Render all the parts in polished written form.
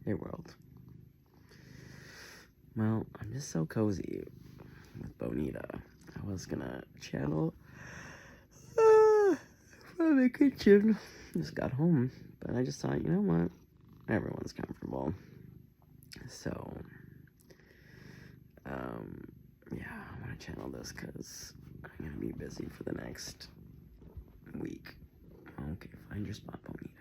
Hey world. Well, I'm just so cozy with Bonita. I was gonna channel from the kitchen. Just got home, but I just thought, you know what? Everyone's comfortable. So, yeah, I'm gonna channel this because I'm gonna be busy for the next week. Okay, find your spot, Bonita.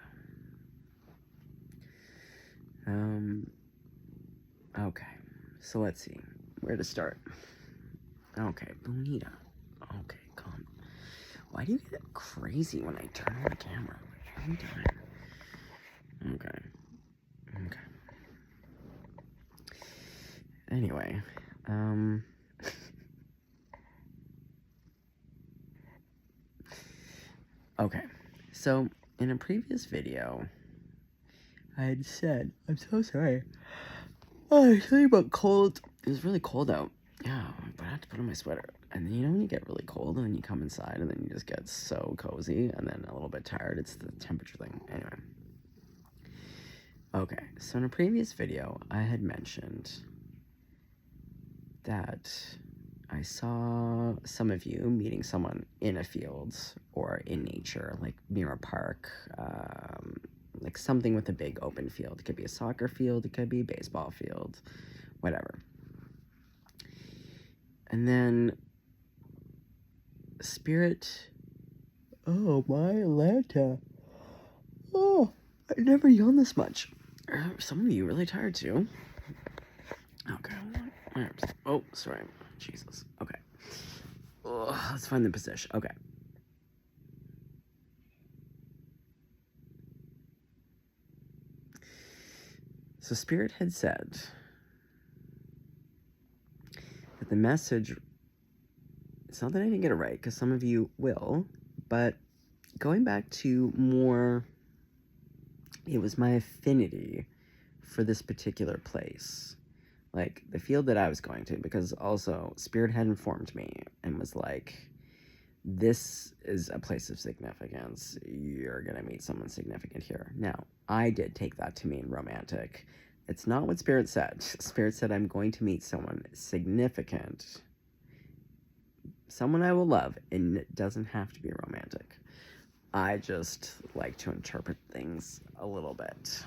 Okay, so let's see where to start. Okay, Bonita. Okay, calm. Why do you get crazy when I turn on the camera every time? Okay. Anyway, okay, so in a previous video, I had said, I'm so sorry. Oh, I tell you about cold. It was really cold out. Yeah, but I had to put on my sweater. And then, you know, when you get really cold and then you come inside and then you just get so cozy and then a little bit tired. It's the temperature thing. Anyway. Okay, so in a previous video, I had mentioned that I saw some of you meeting someone in a field or in nature, like near a park, like something with a big open field. It could be a soccer field, it could be a baseball field, whatever. And then Spirit, oh my Atlanta, oh, I never yawned this much. Some of you really tired too. Okay, oh, sorry, Jesus, okay. Let's find the position, okay. So Spirit had said that the message, it's not that I didn't get it right, because some of you will, but going back to more, it was my affinity for this particular place. Like, the field that I was going to, because also Spirit had informed me and was like, this is a place of significance. You're going to meet someone significant here. Now, I did take that to mean romantic. It's not what Spirit said. Spirit said I'm going to meet someone significant. Someone I will love, and it doesn't have to be romantic. I just like to interpret things a little bit.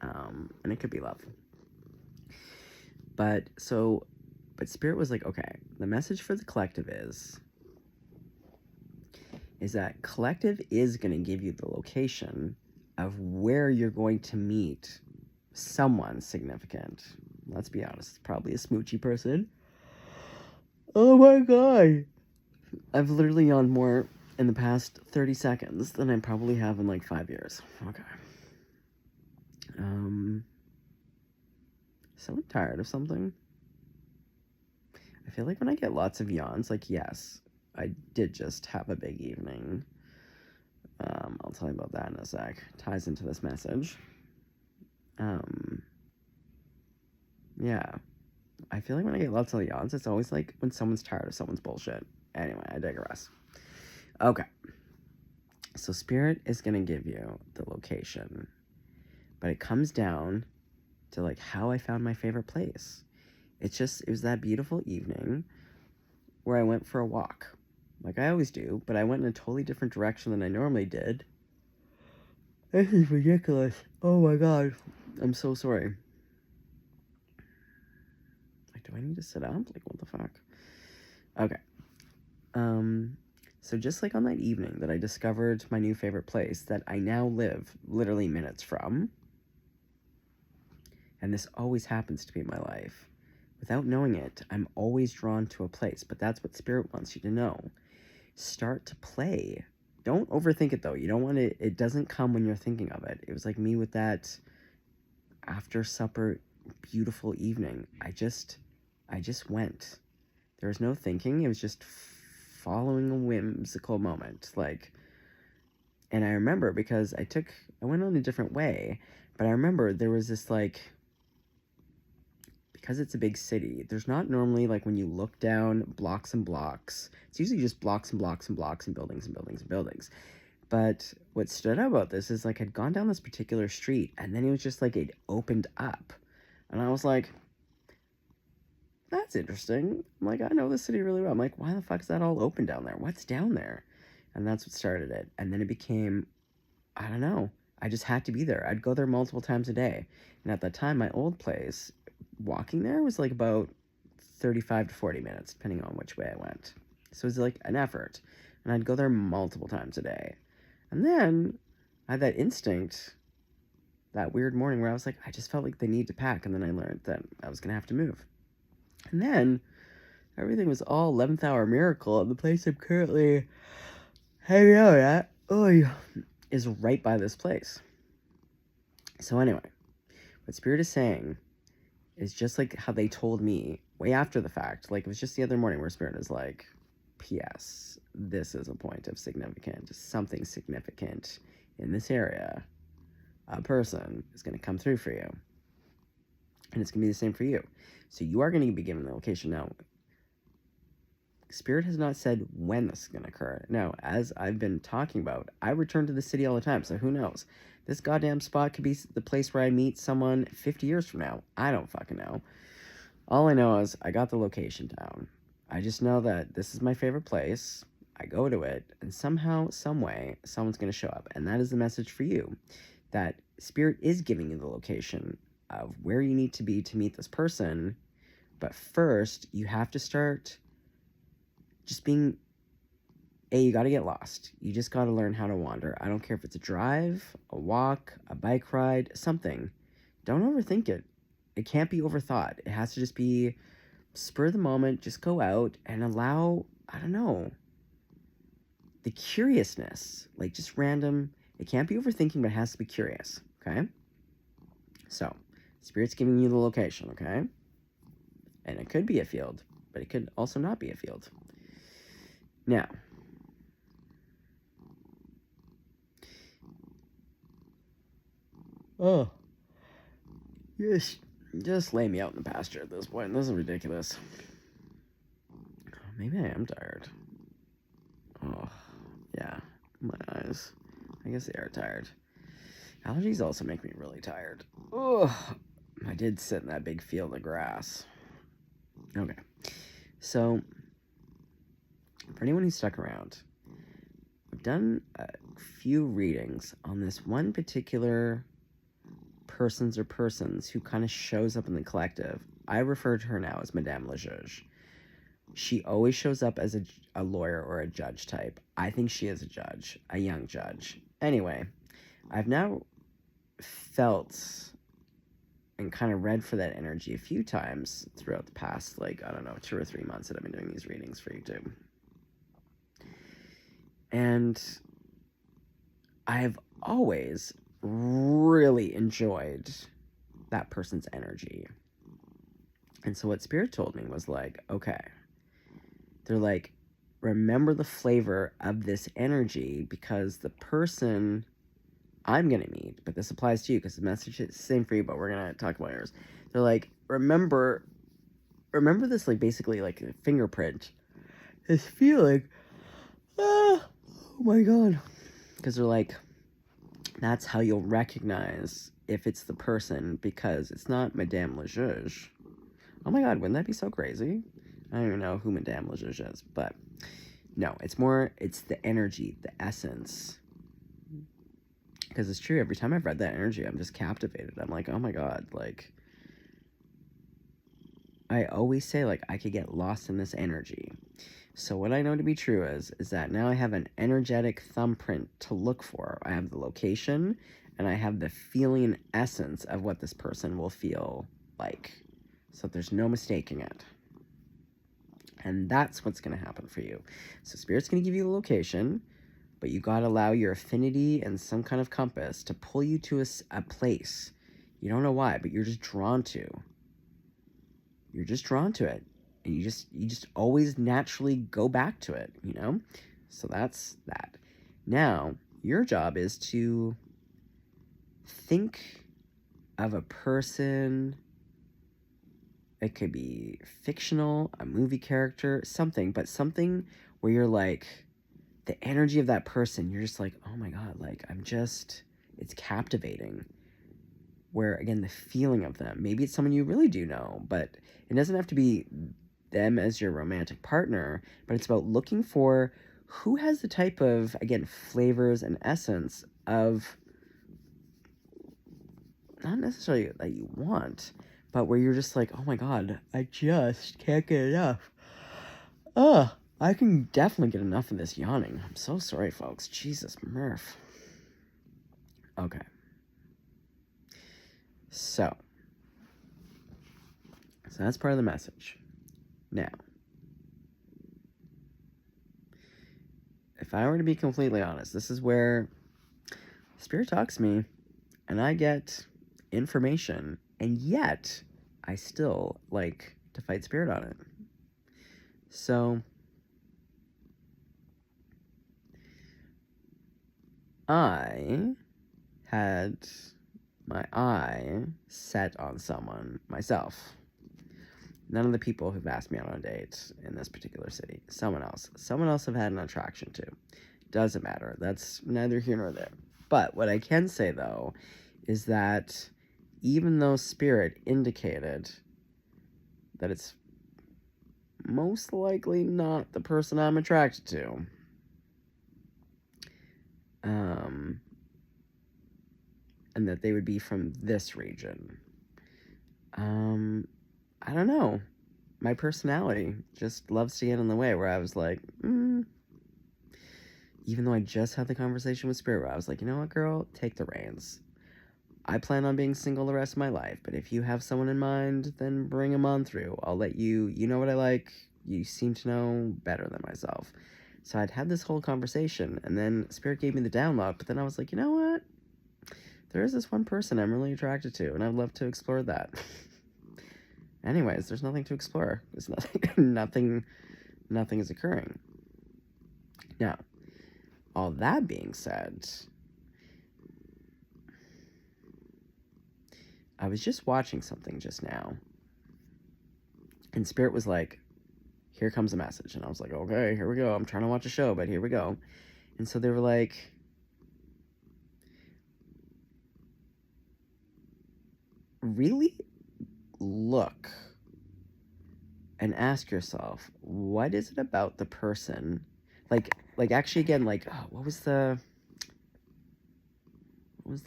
And it could be love. But Spirit was like, okay, the message for the collective is that collective is going to give you the location of where you're going to meet someone significant. Let's be honest, it's probably a smoochy person. Oh my god. I've literally yawned more in the past 30 seconds than I probably have in like 5 years. Okay. Someone tired of something? I feel like when I get lots of yawns, like, yes, I did just have a big evening. I'll tell you about that in a sec. Ties into this message. Yeah. I feel like when I get lots of yawns, it's always like when someone's tired of someone's bullshit. Anyway, I digress. Okay. So Spirit is going to give you the location. But it comes down to, like, how I found my favorite place. It was that beautiful evening where I went for a walk. Like I always do, but I went in a totally different direction than I normally did. This is ridiculous. Oh my god. I'm so sorry. Like, do I need to sit up? Like, what the fuck? Okay. So just like on that evening that I discovered my new favorite place that I now live literally minutes from, and this always happens to be my life. Without knowing it, I'm always drawn to a place, but that's what Spirit wants you to know. Start to play. Don't overthink it, though. You don't want it. It doesn't come when you're thinking of it. It was like me with that after supper beautiful evening. I just went. There was no thinking. It was just following a whimsical moment. Like, and I remember because I went on a different way, but I remember there was this, like, because it's a big city, there's not normally, like, when you look down blocks and blocks, it's usually just blocks and blocks and blocks and buildings and buildings and buildings. But what stood out about this is, like, I'd gone down this particular street, and then it was just like it opened up. And I was like, that's interesting. I'm like, I know the city really well. I'm like, why the fuck is that all open down there? What's down there? And that's what started it. And then it became, I don't know. I just had to be there. I'd go there multiple times a day. And at that time, my old place, walking there was like about 35 to 40 minutes, depending on which way I went. So it was like an effort. And I'd go there multiple times a day. And then I had that instinct that weird morning where I was like, I just felt like the need to pack. And then I learned that I was going to have to move. And then everything was all 11th hour miracle. And the place I'm currently hanging out at is right by this place. So anyway, what Spirit is saying is just like how they told me way after the fact. Like, it was just the other morning where Spirit is like, P.S. This is a point of significance. Something significant in this area. A person is going to come through for you. And it's going to be the same for you. So you are going to be given the location. Now, Spirit has not said when this is going to occur. Now, as I've been talking about, I return to the city all the time, so who knows? This goddamn spot could be the place where I meet someone 50 years from now. I don't fucking know. All I know is I got the location down. I just know that this is my favorite place. I go to it, and somehow, some way, someone's going to show up. And that is the message for you, that Spirit is giving you the location of where you need to be to meet this person. But first, you have to start just being, you got to get lost. You just got to learn how to wander. I don't care if it's a drive, a walk, a bike ride, something. Don't overthink it. It can't be overthought. It has to just be spur of the moment. Just go out and allow, I don't know, the curiousness. Like, just random. It can't be overthinking, but it has to be curious. Okay? So, Spirit's giving you the location, okay? And it could be a field, but it could also not be a field. Now, just lay me out in the pasture at this point. This is ridiculous. Maybe I am tired. Oh, yeah, my eyes. I guess they are tired. Allergies also make me really tired. Oh, I did sit in that big field of grass. Okay, so for anyone who's stuck around, I've done a few readings on this one particular persons who kind of shows up in the collective. I refer to her now as Madame Le Juge. She always shows up as a lawyer or a judge type. I think she is a judge, a young judge. Anyway, I've now felt and kind of read for that energy a few times throughout the past, 2 or 3 months that I've been doing these readings for YouTube. And I've always really enjoyed that person's energy. And so what Spirit told me was like, okay, they're like, remember the flavor of this energy, because the person I'm going to meet, but this applies to you because the message is the same for you, but we're going to talk about yours. They're like, remember this, like, basically like a fingerprint, this feeling, oh my God. Because they're like, that's how you'll recognize if it's the person, because it's not Madame Le Juge. Oh my God, wouldn't that be so crazy? I don't even know who Madame Le Juge is, but no, it's the energy, the essence. Because it's true, every time I've read that energy, I'm just captivated. I'm like, oh my God, like, I always say, like, I could get lost in this energy. So what I know to be true is that now I have an energetic thumbprint to look for. I have the location, and I have the feeling essence of what this person will feel like. So there's no mistaking it. And that's what's going to happen for you. So Spirit's going to give you the location, but you got to allow your affinity and some kind of compass to pull you to a place. You don't know why, but you're just drawn to. You're just drawn to it. And you just always naturally go back to it, you know? So that's that. Now, your job is to think of a person. It could be fictional, a movie character, something, but something where you're like, the energy of that person, you're just like, oh my God, like, it's captivating. Where, again, the feeling of them, maybe it's someone you really do know, but it doesn't have to be them as your romantic partner, but it's about looking for who has the type of, again, flavors and essence of, not necessarily that you want, but where you're just like, oh my God, I just can't get enough. Ugh, I can definitely get enough of this yawning. I'm so sorry, folks. Jesus, Murph. Okay. So that's part of the message. Now, if I were to be completely honest, this is where Spirit talks to me and I get information, and yet I still like to fight Spirit on it. So I had my eye set on someone myself. None of the people who've asked me out on a date in this particular city. Someone else. Someone else I've had an attraction to. Doesn't matter. That's neither here nor there. But what I can say, though, is that even though Spirit indicated that it's most likely not the person I'm attracted to, and that they would be from this region, I don't know. My personality just loves to get in the way, where I was like, even though I just had the conversation with Spirit, where I was like, you know what, girl, take the reins. I plan on being single the rest of my life, but if you have someone in mind, then bring them on through. I'll let you know what I like. You seem to know better than myself. So I'd had this whole conversation, and then Spirit gave me the download, but then I was like, you know what? There is this one person I'm really attracted to, and I'd love to explore that. Anyways, there's nothing to explore. There's nothing is occurring. Now, all that being said, I was just watching something just now, and Spirit was like, here comes a message. And I was like, okay, here we go. I'm trying to watch a show, but here we go. And so they were like, really look and ask yourself, what is it about the person? Like actually, again, like, oh, what was the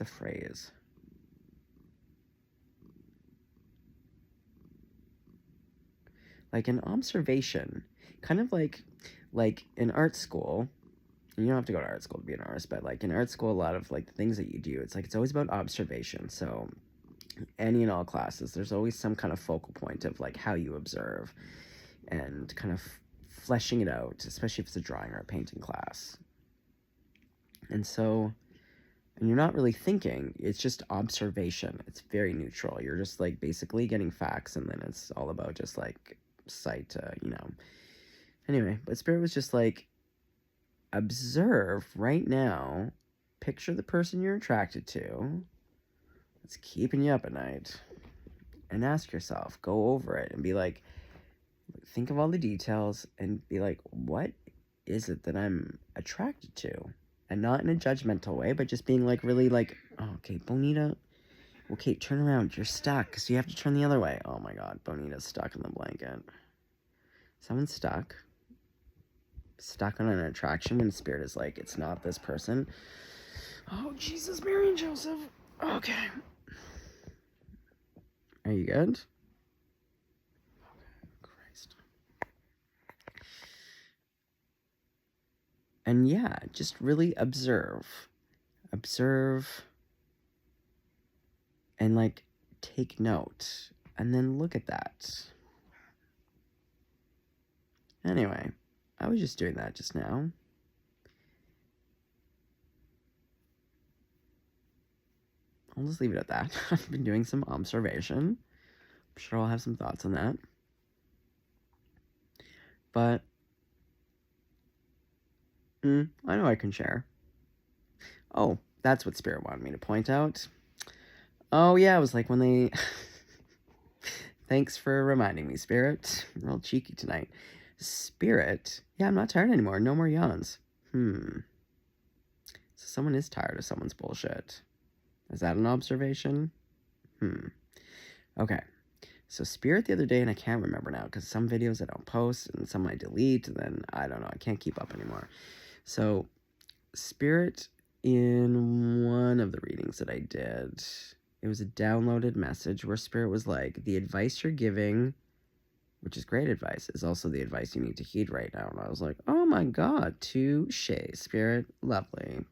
phrase? Like an observation, kind of like in art school. You don't have to go to art school to be an artist, but like in art school, a lot of like the things that you do, it's like it's always about observation. So any and all classes, there's always some kind of focal point of like how you observe and kind of fleshing it out, especially if it's a drawing or a painting class. And so, and you're not really thinking, it's just observation. It's very neutral. You're just like basically getting facts, and then it's all about just like sight, Anyway, but Spirit was just like, observe right now, picture the person you're attracted to, it's keeping you up at night, and ask yourself, go over it and be like, think of all the details and be like, what is it that I'm attracted to? And not in a judgmental way, but just being like, really like, oh, okay, Bonita, okay, turn around, you're stuck, so you have to turn the other way. Oh my God, Bonita's stuck in the blanket. Someone's stuck on an attraction, and Spirit is like, it's not this person. Oh, Jesus, Mary, and Joseph. Okay. Are you good? Okay, Christ. And yeah, just really observe, and like take note, and then look at that. Anyway, I was just doing that just now. I'll just leave it at that. I've been doing some observation. I'm sure I'll have some thoughts on that. But I know I can share. Oh, that's what Spirit wanted me to point out. Oh yeah, it was like when they... Thanks for reminding me, Spirit. You're all cheeky tonight. Spirit, yeah, I'm not tired anymore. No more yawns. So someone is tired of someone's bullshit. Is that an observation? Okay. So Spirit the other day, and I can't remember now, because some videos I don't post, and some I delete, and then, I don't know, I can't keep up anymore. So, Spirit, in one of the readings that I did, it was a downloaded message where Spirit was like, the advice you're giving, which is great advice, is also the advice you need to heed right now. And I was like, oh my god, touche, Spirit, lovely.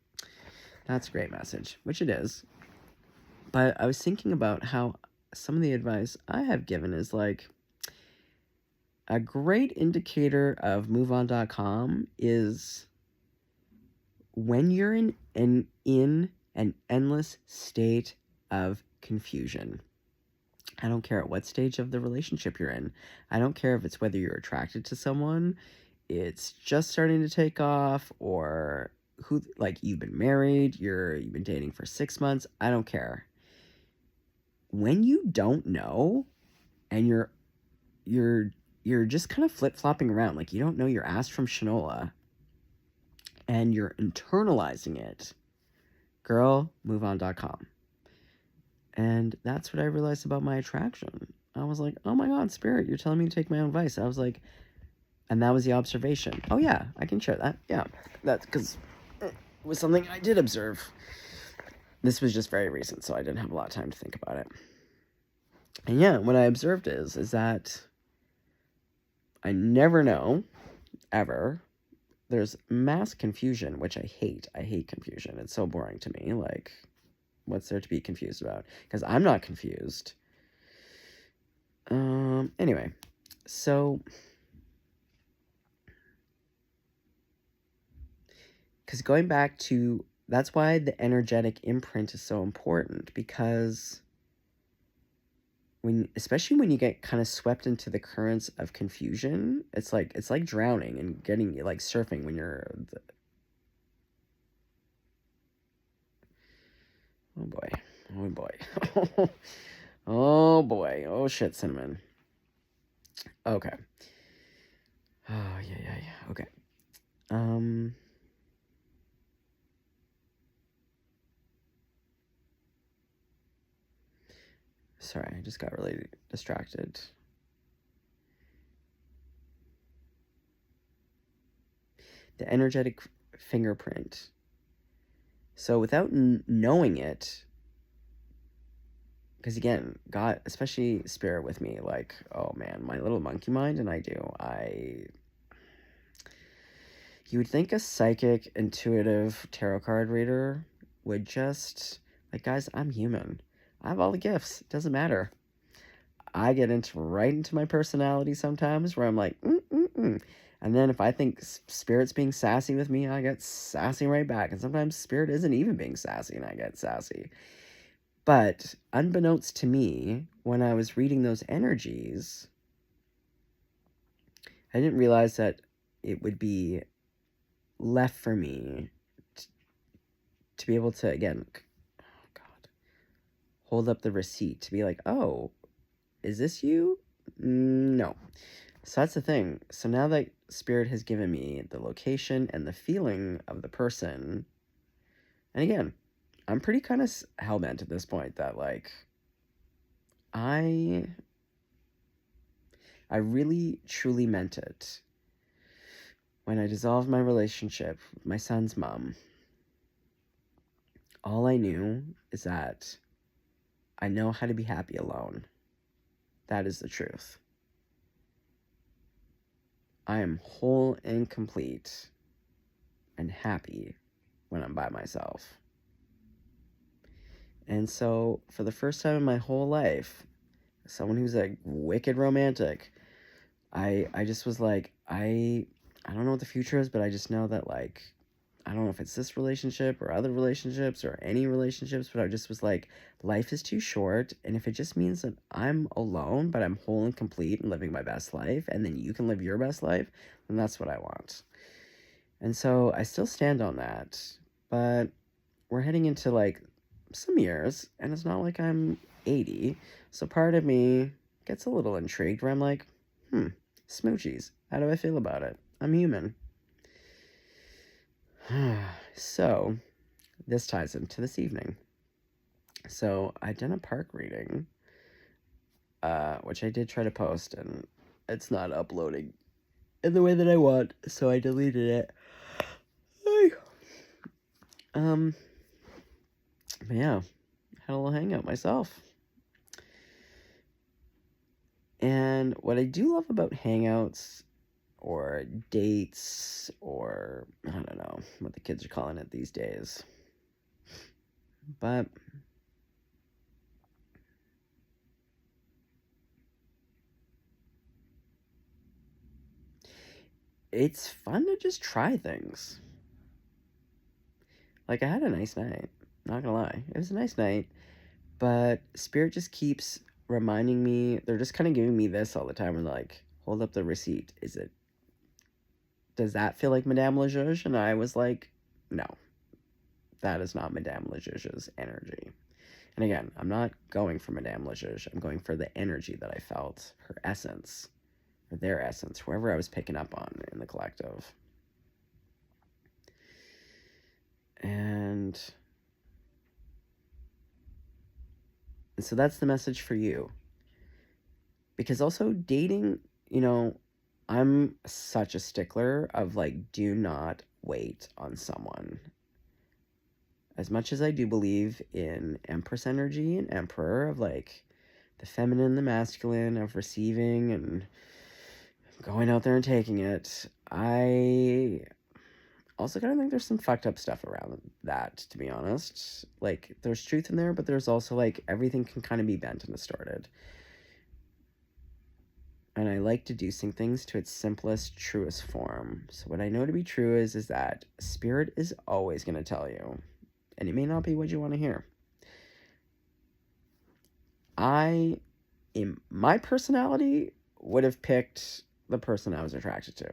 That's a great message, which it is. But I was thinking about how some of the advice I have given is like, a great indicator of MoveOn.com is when you're in an endless state of confusion. I don't care at what stage of the relationship you're in. I don't care if it's whether you're attracted to someone, it's just starting to take off, or who, like, you've been married, you've been dating for 6 months. I don't care. When you don't know, and you're just kind of flip-flopping around, like you don't know your ass from Shinola, and you're internalizing it, girl, MoveOn.com. And that's what I realized about my attraction. I was like, oh my god, Spirit, you're telling me to take my own advice. I was like, and that was the observation. Oh yeah, I can share that. Yeah, that's because it was something I did observe. This was just very recent, so I didn't have a lot of time to think about it. And yeah, what I observed is that I never know, ever. There's mass confusion, which I hate. I hate confusion. It's so boring to me. Like, what's there to be confused about? Because I'm not confused. Anyway, so, because going back to, that's why the energetic imprint is so important, because especially when you get kind of swept into the currents of confusion, it's like drowning and getting, like surfing when you're oh boy. Oh boy. Oh shit, cinnamon. Okay. Oh yeah. Okay. Sorry, I just got really distracted. The energetic fingerprint. So without knowing it, because again, God, especially Spirit with me, like, oh man, my little monkey mind, and you would think a psychic, intuitive tarot card reader would just, like, guys, I'm human. I have all the gifts. It doesn't matter. I get right into my personality sometimes where I'm like, And then if I think Spirit's being sassy with me, I get sassy right back. And sometimes Spirit isn't even being sassy and I get sassy. But unbeknownst to me, when I was reading those energies, I didn't realize that it would be left for me to be able to, again, oh God, hold up the receipt to be like, oh, is this you? No. So that's the thing. So now that Spirit has given me the location and the feeling of the person, and again, I'm pretty kind of hell-bent at this point that, like, I really, truly meant it when I dissolved my relationship with my son's mom. All I knew is that I know how to be happy alone. That is the truth. I am whole and complete and happy when I'm by myself. And so, for the first time in my whole life, someone who's a wicked romantic, I just was like, I don't know what the future is, but I just know that, like, I don't know if it's this relationship or other relationships or any relationships, but I just was like, life is too short, and if it just means that I'm alone, but I'm whole and complete and living my best life, and then you can live your best life, then that's what I want. And so I still stand on that, but we're heading into, like, some years, and it's not like I'm 80, so part of me gets a little intrigued where I'm like, smoochies, how do I feel about it? I'm human. So, this ties into this evening. So, I done a park reading, which I did try to post, and it's not uploading in the way that I want, so I deleted it. Um, but yeah, had a little hangout myself. And what I do love about hangouts or dates, or I don't know what the kids are calling it these days, but it's fun to just try things. Like, I had a nice night, not gonna lie. It was a nice night, but Spirit just keeps reminding me, they're just kind of giving me this all the time, and like, hold up the receipt. Does that feel like Madame Lejeuge? And I was like, no, that is not Madame Lejeuge's energy. And again, I'm not going for Madame Lejeuge. I'm going for the energy that I felt, her essence, or their essence, whoever I was picking up on in the collective. And so that's the message for you. Because also dating, I'm such a stickler of like, do not wait on someone. As much as I do believe in Empress energy and Emperor, of like the feminine, the masculine, of receiving and going out there and taking it, I also kind of think there's some fucked up stuff around that, to be honest. Like, there's truth in there, but there's also like, everything can kind of be bent and distorted. And I like deducing things to its simplest, truest form. So what I know to be true is that Spirit is always going to tell you, and it may not be what you want to hear. In my personality, would have picked the person I was attracted to.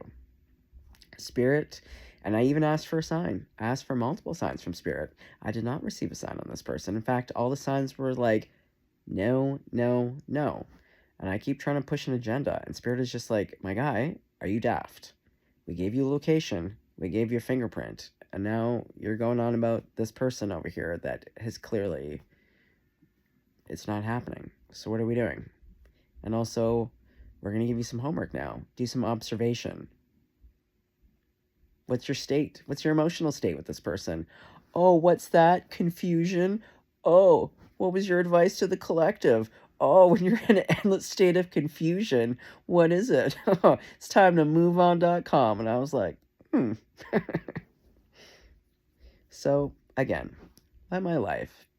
Spirit, and I even asked for a sign. I asked for multiple signs from Spirit. I did not receive a sign on this person. In fact, all the signs were like, no, no, no. And I keep trying to push an agenda, and Spirit is just like, my guy, are you daft? We gave you a location, we gave you a fingerprint, and now you're going on about this person over here that has clearly, it's not happening. So what are we doing? And also, we're going to give you some homework now. Do some observation. What's your state? What's your emotional state with this person? Oh, what's that? Confusion? Oh, what was your advice to the collective? Oh, when you're in an endless state of confusion, what is it? It's time to moveon.com. And I was like, So, again, let my life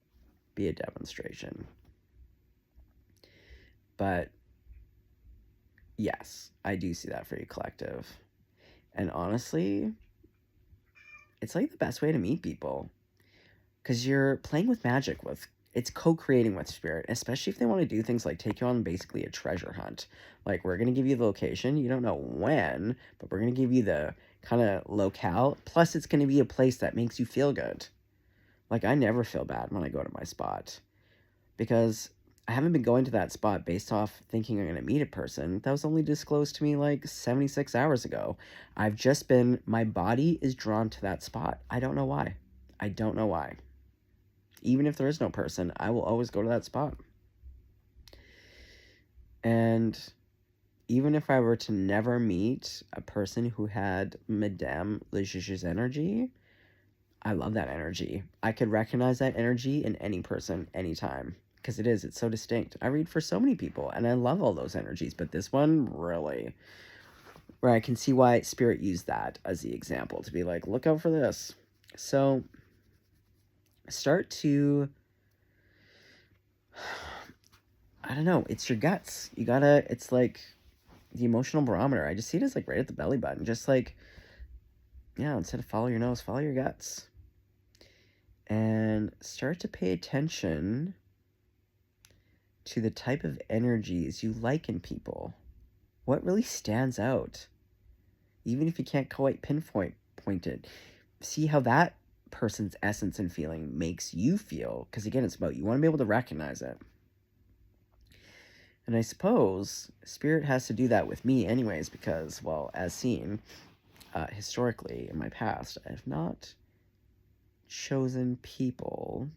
be a demonstration. But, yes, I do see that for you, collective. And honestly, it's like the best way to meet people. Because you're playing with magic it's co-creating with Spirit, especially if they want to do things like take you on basically a treasure hunt. Like, we're going to give you the location. You don't know when, but we're going to give you the kind of locale. Plus, it's going to be a place that makes you feel good. Like, I never feel bad when I go to my spot. Because I haven't been going to that spot based off thinking I'm going to meet a person. That was only disclosed to me like 76 hours ago. My body is drawn to that spot. I don't know why. Even if there is no person, I will always go to that spot. And even if I were to never meet a person who had Madame Lejeuge's energy, I love that energy. I could recognize that energy in any person, anytime. Because it's so distinct. I read for so many people, and I love all those energies. But this one, really, where I can see why Spirit used that as the example. To be like, look out for this. So, start to... I don't know, it's your guts. It's like the emotional barometer. I just see it as like right at the belly button. Just like, yeah, instead of follow your nose, follow your guts. And start to pay attention to the type of energies you like in people. What really stands out? Even if you can't quite pinpoint it. See how that person's essence and feeling makes you feel. Because again, it's about, you want to be able to recognize it. And I suppose Spirit has to do that with me anyways, because, well, as seen, historically in my past, I have not chosen people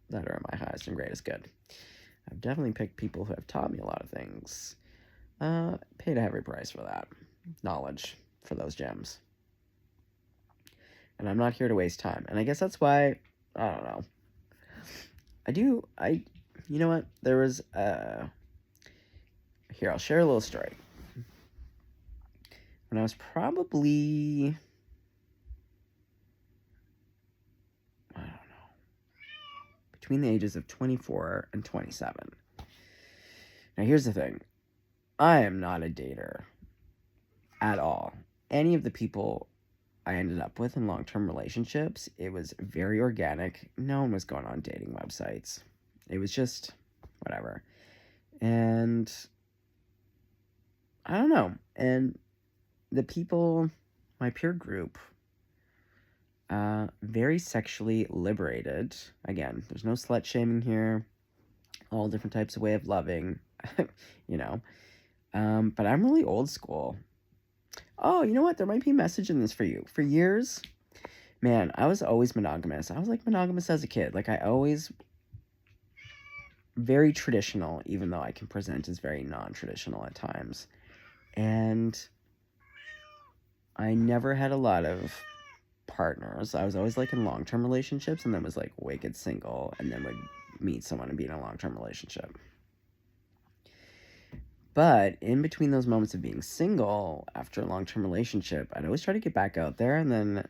that are my highest and greatest good. I've definitely picked people who have taught me a lot of things. Paid a heavy price for that. Knowledge for those gems. And I'm not here to waste time. And I guess that's why, I don't know. You know what? There was, here, I'll share a little story. When I was probably, I don't know, between the ages of 24 and 27. Now, here's the thing. I am not a dater at all. Any of the people I ended up with in long-term relationships, it was very organic. No one was going on dating websites. It was just whatever. And I don't know. And the people, my peer group, very sexually liberated. Again, there's no slut shaming here. All different types of way of loving, you know. But I'm really old school. Oh, you know what? There might be a message in this for you. For years, man, I was always monogamous. I was like monogamous as a kid. Like I always, very traditional, even though I can present as very non-traditional at times. And I never had a lot of partners. I was always like in long-term relationships and then was like wicked single and then would meet someone and be in a long-term relationship. But in between those moments of being single after a long-term relationship, I'd always try to get back out there. And then,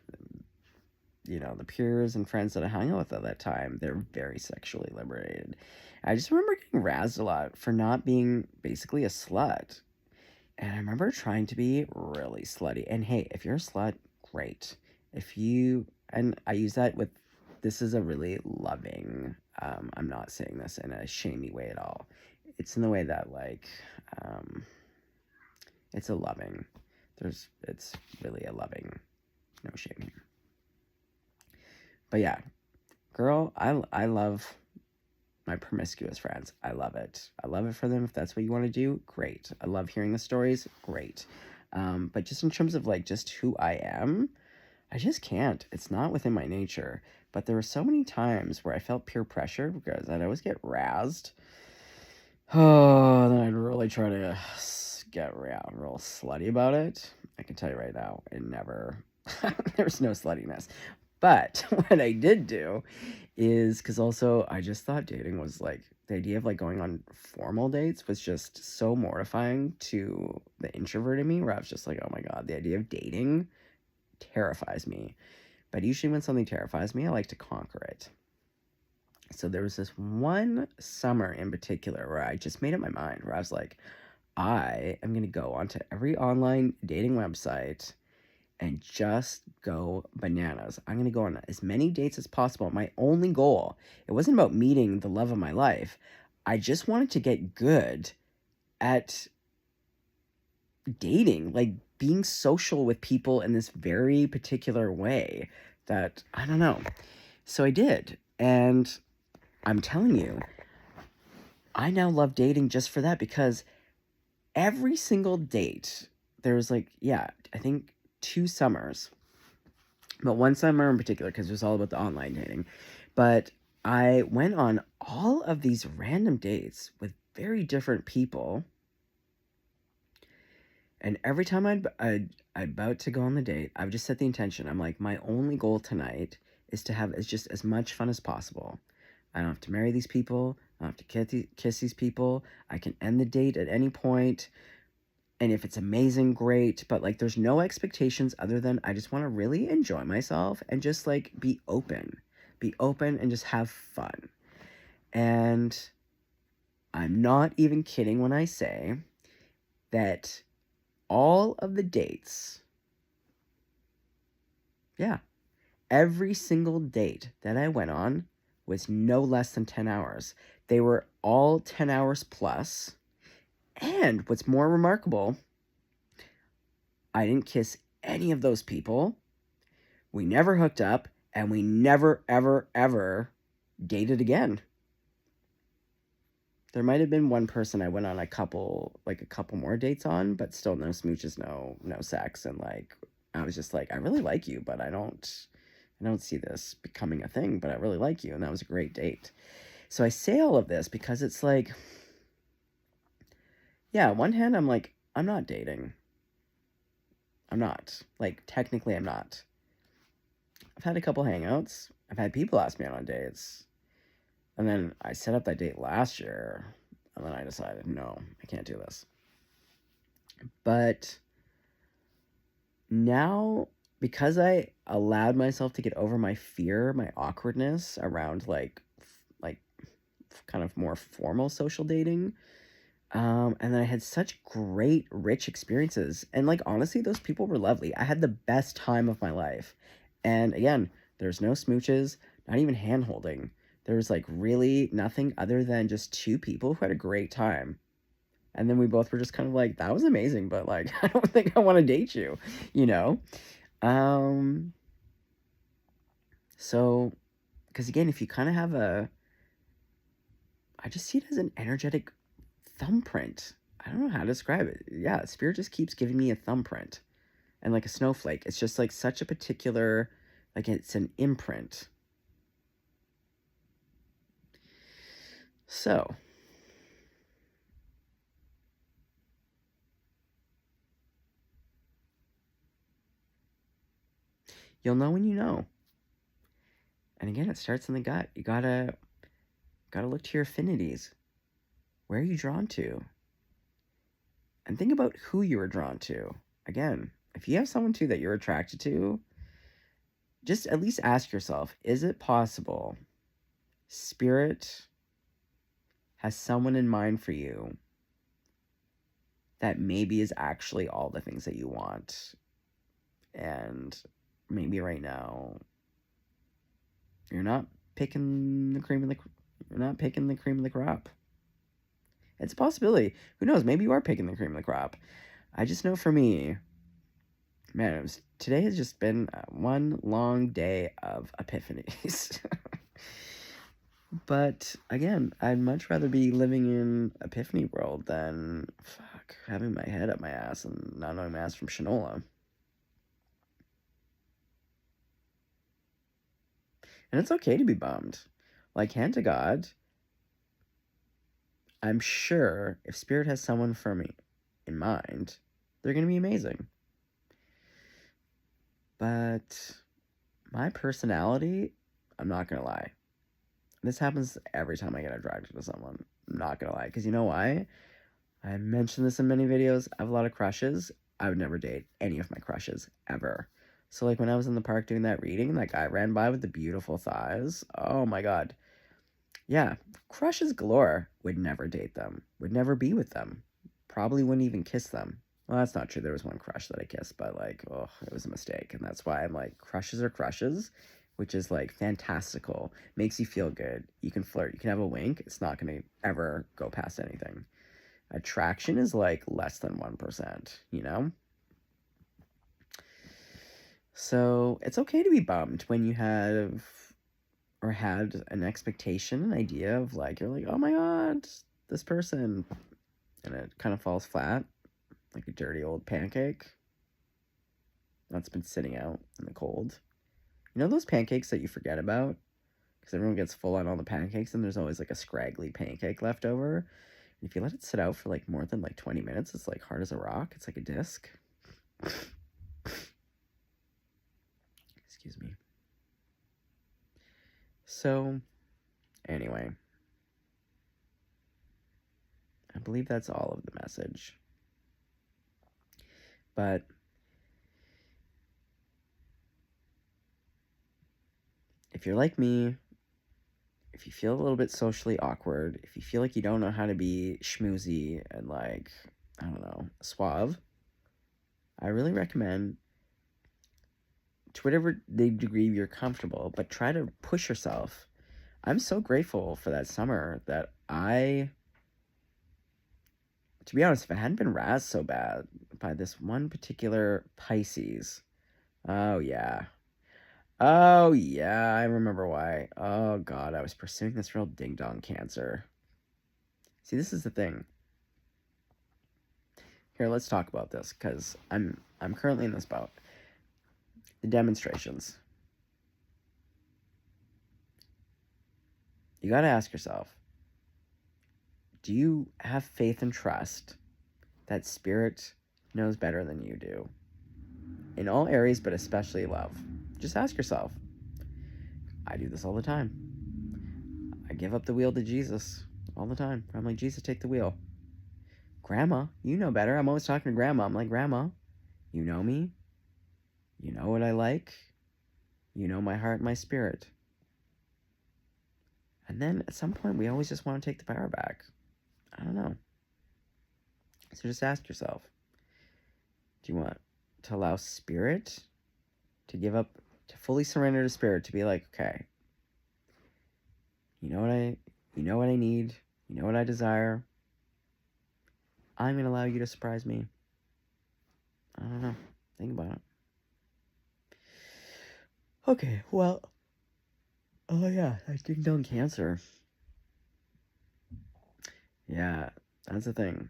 you know, the peers and friends that I hung out with at that time, they're very sexually liberated. I just remember getting razzed a lot for not being basically a slut. And I remember trying to be really slutty. And hey, if you're a slut, great. And I use that with, this is a really loving, I'm not saying this in a shamey way at all. It's in the way that, like, it's a loving, it's really a loving, no shame here. But yeah, girl, I love my promiscuous friends. I love it. I love it for them. If that's what you want to do, great. I love hearing the stories, great. But just in terms of, like, just who I am, I just can't. It's not within my nature. But there were so many times where I felt peer pressure because I'd always get razzed. Oh, then I'd really try to get real slutty about it. I can tell you right now, it never, there's no sluttiness. But what I did do is, because also I just thought dating was like, the idea of like going on formal dates was just so mortifying to the introvert in me, where I was just like, oh my God, the idea of dating terrifies me. But usually when something terrifies me, I like to conquer it. So there was this one summer in particular where I just made up my mind, where I was like, I am going to go onto every online dating website and just go bananas. I'm going to go on as many dates as possible. My only goal, it wasn't about meeting the love of my life. I just wanted to get good at dating, like being social with people in this very particular way that, I don't know. So I did. And I'm telling you, I now love dating just for that, because every single date, there was like, yeah, I think 2 summers, but one summer in particular, because it was all about the online dating. But I went on all of these random dates with very different people. And every time I'd about to go on the date, I would just set the intention. I'm like, my only goal tonight is to have just as much fun as possible. I don't have to marry these people. I don't have to kiss these people. I can end the date at any point. And if it's amazing, great. But, like, there's no expectations other than I just want to really enjoy myself and just, like, be open. Be open and just have fun. And I'm not even kidding when I say that all of the dates, yeah, every single date that I went on was no less than 10 hours. They were all 10 hours plus. And what's more remarkable, I didn't kiss any of those people. We never hooked up, and we never, ever, ever dated again. There might have been one person I went on a couple more dates on, but still no smooches, no sex, and like I was just like, I really like you, but I don't see this becoming a thing, but I really like you, and that was a great date. So I say all of this because it's like, yeah, on one hand, I'm like, I'm not dating. I'm not. Like, technically, I'm not. I've had a couple hangouts. I've had people ask me out on dates. And then I set up that date last year, and then I decided, no, I can't do this. But now, because I allowed myself to get over my fear, my awkwardness around like kind of more formal social dating, and then I had such great, rich experiences. And like honestly, those people were lovely. I had the best time of my life. And again, there's no smooches, not even hand holding. There was like really nothing other than just two people who had a great time. And then we both were just kind of like, that was amazing, but like, I don't think I want to date you, you know? Um, so, because again, if you kind of have I just see it as an energetic thumbprint. I don't know how to describe it. Yeah, spirit just keeps giving me a thumbprint and like a snowflake. It's just like such a particular, like it's an imprint. So, you'll know when you know. And again, it starts in the gut. You gotta look to your affinities. Where are you drawn to? And think about who you are drawn to. Again, if you have someone too that you're attracted to, just at least ask yourself, is it possible spirit has someone in mind for you that maybe is actually all the things that you want, and maybe right now you're not picking the cream of the you're not picking the cream of the crop. It's a possibility. Who knows? Maybe you are picking the cream of the crop. I just know for me, man, today has just been one long day of epiphanies. But again, I'd much rather be living in epiphany world than having my head up my ass and not knowing my ass from Shinola. And it's okay to be bummed. Like, hand to God, I'm sure if Spirit has someone for me in mind, they're going to be amazing. But my personality, I'm not going to lie. This happens every time I get attracted to someone. I'm not going to lie. Because you know why? I mentioned this in many videos. I have a lot of crushes. I would never date any of my crushes, ever. So, like, when I was in the park doing that reading, that guy ran by with the beautiful thighs. Oh, my God. Yeah, crushes galore. Would never date them. Would never be with them. Probably wouldn't even kiss them. Well, that's not true. There was one crush that I kissed, but like, oh, it was a mistake. And that's why I'm like, crushes are crushes, which is like fantastical. Makes you feel good. You can flirt. You can have a wink. It's not going to ever go past anything. Attraction is like less than 1%, you know? So it's okay to be bummed when you have or had an expectation, an idea of like, you're like, oh my God, this person, and it kind of falls flat like a dirty old pancake that's been sitting out in the cold. You know those pancakes that you forget about? Because everyone gets full on all the pancakes and there's always like a scraggly pancake left over. And if you let it sit out for like more than like 20 minutes, it's like hard as a rock. It's like a disc. Excuse me. So, anyway, I believe that's all of the message. But if you're like me, if you feel a little bit socially awkward, if you feel like you don't know how to be schmoozy and like, I don't know, suave, I really recommend, to whatever degree you're comfortable, but try to push yourself. I'm so grateful for that summer that to be honest, if I hadn't been razzed so bad by this one particular Pisces, oh yeah. Oh yeah, I remember why. Oh God, I was pursuing this real ding dong cancer. See, this is the thing. Here, let's talk about this, because I'm currently in this boat. The demonstrations. You gotta ask yourself, do you have faith and trust that Spirit knows better than you do? In all areas, but especially love. Just ask yourself. I do this all the time. I give up the wheel to Jesus all the time. I'm like, Jesus, take the wheel. Grandma, you know better. I'm always talking to Grandma. I'm like, Grandma, you know me. You know what I like. You know my heart and my spirit. And then at some point, we always just want to take the power back. I don't know. So just ask yourself, do you want to allow Spirit to give up, to fully surrender to Spirit, to be like, okay, you know what I need, you know what I desire. I'm going to allow you to surprise me. I don't know. Think about it. Okay, well, oh yeah, I ding dong cancer. Yeah, that's the thing.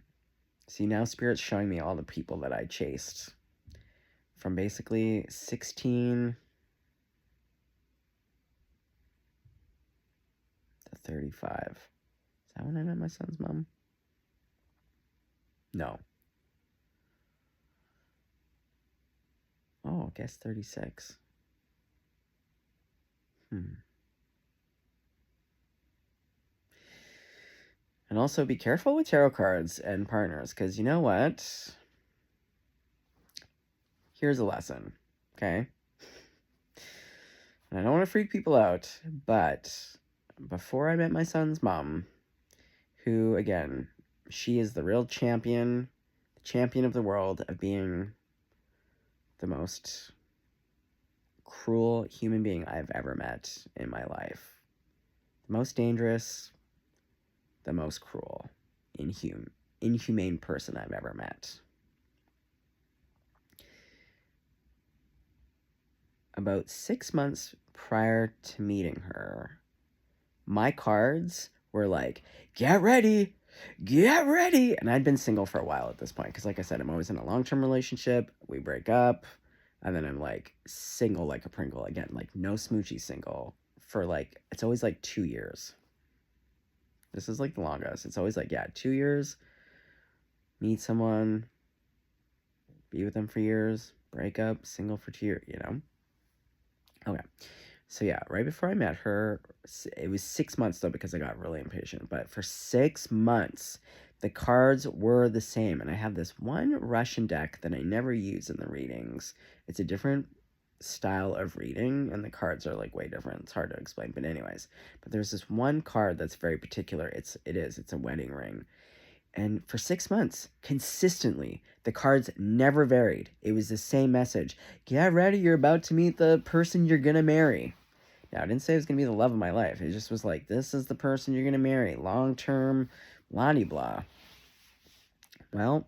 See, now Spirit's showing me all the people that I chased. From basically 16 to 35. Is that when I met my son's mom? No. Oh, I guess 36. And also be careful with tarot cards and partners, because you know what? Here's a lesson, okay? And I don't want to freak people out, but before I met my son's mom, who, again, she is the real champion of the world of being the most cruel human being I've ever met in my life. The most dangerous, the most cruel, inhumane person I've ever met. About 6 months prior to meeting her, my cards were like, get ready, and I'd been single for a while at this point, because like I said, I'm always in a long-term relationship, we break up, and then I'm like single like a Pringle again, like no smoochy single for like, it's always like 2 years. This is like the longest. It's always like, yeah, 2 years, meet someone, be with them for years, break up, single for 2 years, you know? Okay. So yeah, right before I met her, it was 6 months though, because I got really impatient, but for 6 months, the cards were the same. And I have this one Russian deck that I never use in the readings. It's a different style of reading, and the cards are like way different. It's hard to explain, but anyways. But there's this one card that's very particular. It's a wedding ring. And for 6 months, consistently, the cards never varied. It was the same message. Get ready, you're about to meet the person you're going to marry. Now, I didn't say it was going to be the love of my life. It just was like, this is the person you're going to marry. Long-term, blah-de-blah. Well,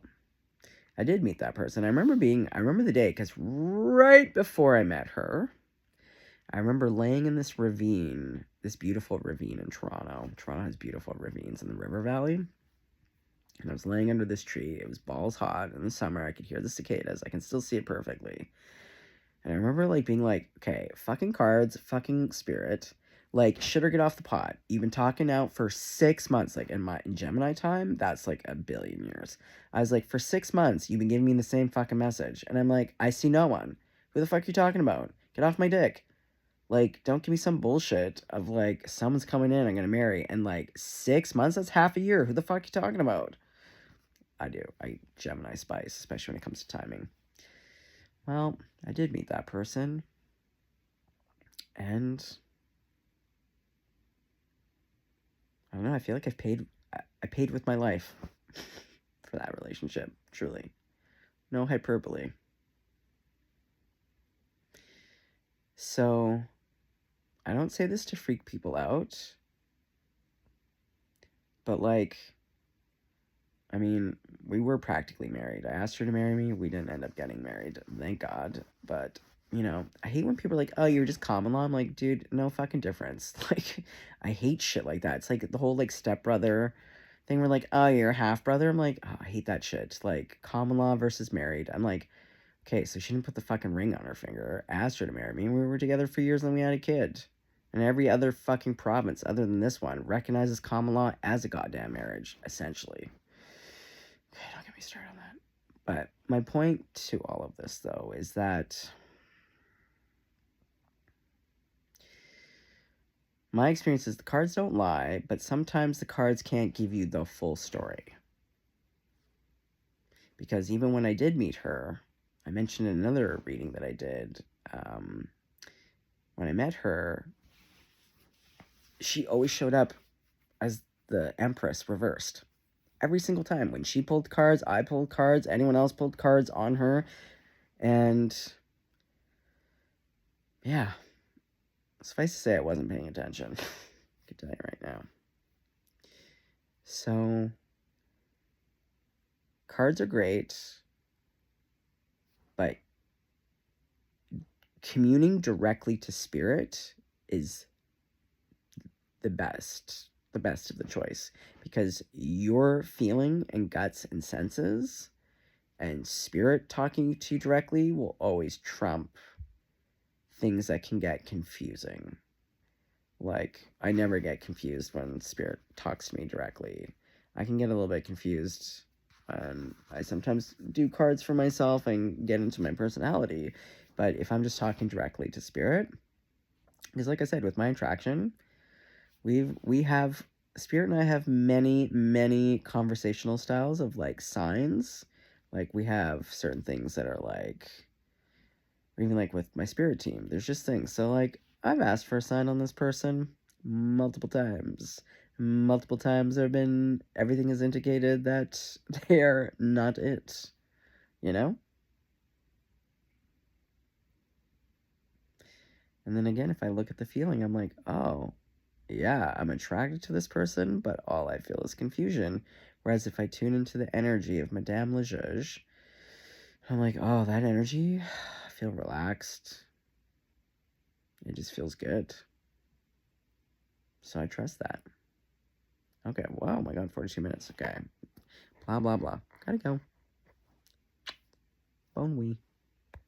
I did meet that person. I remember the day, because right before I met her, I remember laying in this ravine, this beautiful ravine in Toronto. Toronto has beautiful ravines in the river valley. And I was laying under this tree. It was balls hot in the summer. I could hear the cicadas. I can still see it perfectly. And I remember, like, being like, okay, fucking cards, fucking Spirit. Like, shit or get off the pot. You've been talking out for 6 months. Like, in Gemini time, that's like a billion years. I was like, for 6 months, you've been giving me the same fucking message. And I'm like, I see no one. Who the fuck are you talking about? Get off my dick. Like, don't give me some bullshit of, like, someone's coming in, I'm gonna marry. And, like, 6 months? That's half a year. Who the fuck are you talking about? I do. I Gemini spice, especially when it comes to timing. Well, I did meet that person. And I don't know, I feel like I paid with my life for that relationship, truly. No hyperbole. So, I don't say this to freak people out, but like, I mean, we were practically married. I asked her to marry me. We didn't end up getting married, thank God. But, you know, I hate when people are like, oh, you're just common law. I'm like, dude, no fucking difference. Like, I hate shit like that. It's like the whole, like, stepbrother thing where, like, oh, you're a half-brother. I'm like, oh, I hate that shit. Like, common law versus married. I'm like, okay, so she didn't put the fucking ring on her finger, asked her to marry me, and we were together for years, and then we had a kid. And every other fucking province, other than this one, recognizes common law as a goddamn marriage, essentially. Okay, don't get me started on that. But my point to all of this, though, is that my experience is the cards don't lie, but sometimes the cards can't give you the full story. Because even when I did meet her, I mentioned in another reading that I did, when I met her, she always showed up as the Empress reversed. Every single time. When she pulled cards, I pulled cards, anyone else pulled cards on her. And yeah, suffice to say I wasn't paying attention. I can tell you right now. So, cards are great, but communing directly to spirit is the best of the choice, because your feeling and guts and senses and spirit talking to you directly will always trump things that can get confusing. Like, I never get confused when spirit talks to me directly. I can get a little bit confused. I sometimes do cards for myself and get into my personality. But if I'm just talking directly to spirit, because like I said, with my attraction, we have, spirit and I have many conversational styles of, like, signs. Like, we have certain things that are like, or even like with my spirit team, there's just things. So, like, I've asked for a sign on this person multiple times. Multiple times there have been, everything has indicated that they are not it, you know? And then again, if I look at the feeling, I'm like, oh, yeah, I'm attracted to this person, but all I feel is confusion. Whereas if I tune into the energy of Madame Lejuge, I'm like, oh, that energy, I feel relaxed. It just feels good. So I trust that. Okay, wow, my god, 42 minutes. Okay. Blah, blah, blah. Gotta go. Bon oui.